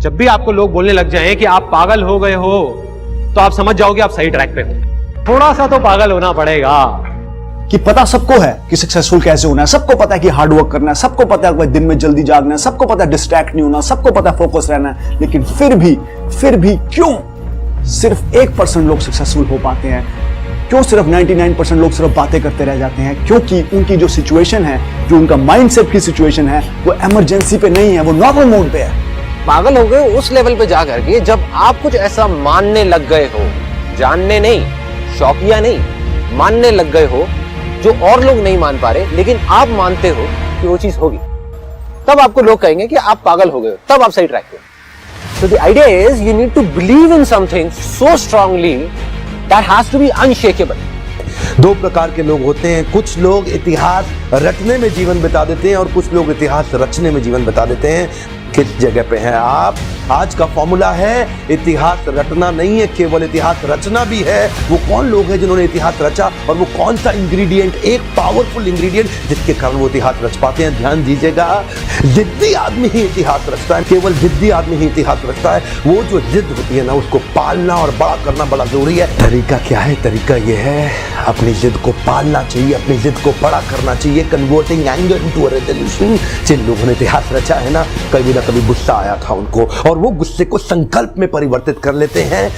जब भी आपको लोग बोलने लग जाएं कि आप पागल हो गए हो, तो आप समझ जाओगे आप सही ट्रैक पे हो। थोड़ा सा तो पागल होना पड़ेगा। कि पता सबको है कि सक्सेसफुल कैसे होना है, सबको पता है कि हार्ड वर्क करना है, सबको पता है कि दिन में जल्दी जागना है, सबको पता है डिस्ट्रैक्ट नहीं होना, सबको पता है फोकस रहना है, लेकिन फिर भी क्यों सिर्फ 1% लोग सक्सेसफुल हो पाते हैं? क्यों सिर्फ 99% लोग सिर्फ बातें करते रह जाते हैं? क्योंकि उनकी जो सिचुएशन है, जो उनका माइंडसेट की सिचुएशन है, वो इमरजेंसी पे नहीं है, वो नॉर्मल मोड पे है। पागल हो गए उस लेवल पे जा करके जब आप कुछ ऐसा मानने लग गए हो, जानने नहीं, शौकिया नहीं, मानने लग गए हो जो और लोग नहीं मान पा रहे, लेकिन आप मानते हो कि वो चीज होगी। तब आपको लोग कहेंगे कि आप पागल हो गए हो, तब आप सही ट्रैक पे हो। So the idea is you need to believe in something so strongly that has to be unshakable. दो प्रकार के लोग होते हैं, कुछ लोग इतिहास रटने में जीवन बिता देते हैं और कुछ लोग इतिहास रचने में जीवन बिता देते हैं। किस जगह पे हैं आप? आज का फॉर्मूला है इतिहास रटना नहीं है, केवल इतिहास रचना भी है। वो कौन लोग हैं जिन्होंने इतिहास रचा और वो कौन सा इंग्रेडिएंट, एक पावरफुल इंग्रेडिएंट जिसके कारण वो इतिहास रच पाते हैं? ध्यान दीजिएगा, जिद्दी आदमी ही इतिहास रचता है, केवल जिद्दी आदमी ही इतिहास रचता है। वो जो जिद होती है ना, उसको पालना और बड़ा करना बड़ा जरूरी है। तरीका क्या है? तरीका ये है, अपनी जिद को पालना चाहिए, अपनी जिद को बड़ा करना चाहिए, converting anger into a resolution. जिन लोगों ने इतिहास रचा है ना, कभी ना कभी गुस्सा आया था उनको और वो गुस्से को संकल्प में परिवर्तित कर लेते हैं।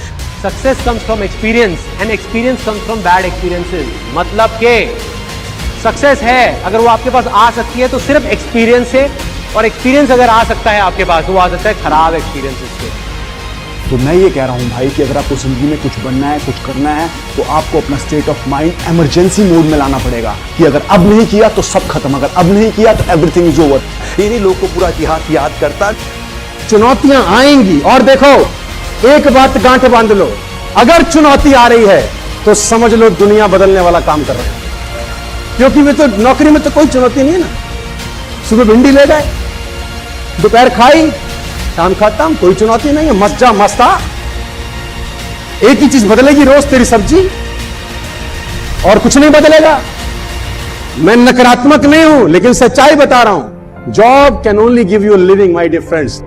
Success comes from experience and experience comes from bad experiences. मतलब के सक्सेस है अगर वो आपके पास आ सकती है तो सिर्फ एक्सपीरियंस से, और एक्सपीरियंस अगर आ सकता है आपके पास तो वो आ सकता है खराब एक्सपीरियंसेस से। तो मैं ये कह रहा हूं भाई कि अगर आपको जिंदगी में कुछ बनना है, कुछ करना है, तो आपको अपना state of mind emergency mode में लाना पड़ेगा कि अगर अब नहीं किया तो सब खत्म, अगर अब नहीं किया तो एवरीथिंग इज ओवर। इन्हीं लोग को पूरा इतिहास याद करता। चुनौतियां आएंगी और देखो, एक बात गांठ बांध लो, अगर चुनौती आ रही है तो समझ लो दुनिया बदलने वाला काम कर रहे हैं। क्योंकि वे तो नौकरी में तो कोई चुनौती नहीं है ना। सुबह भिंडी ले गए, दोपहर खाई, शाम खत्म, कोई चुनौती नहीं है, मस्त जा मस्त आ। एक ही चीज बदलेगी रोज, तेरी सब्जी, और कुछ नहीं बदलेगा। मैं नकारात्मक नहीं हूं, लेकिन सच्चाई बता रहा हूं। Job can only give you living, my dear friends.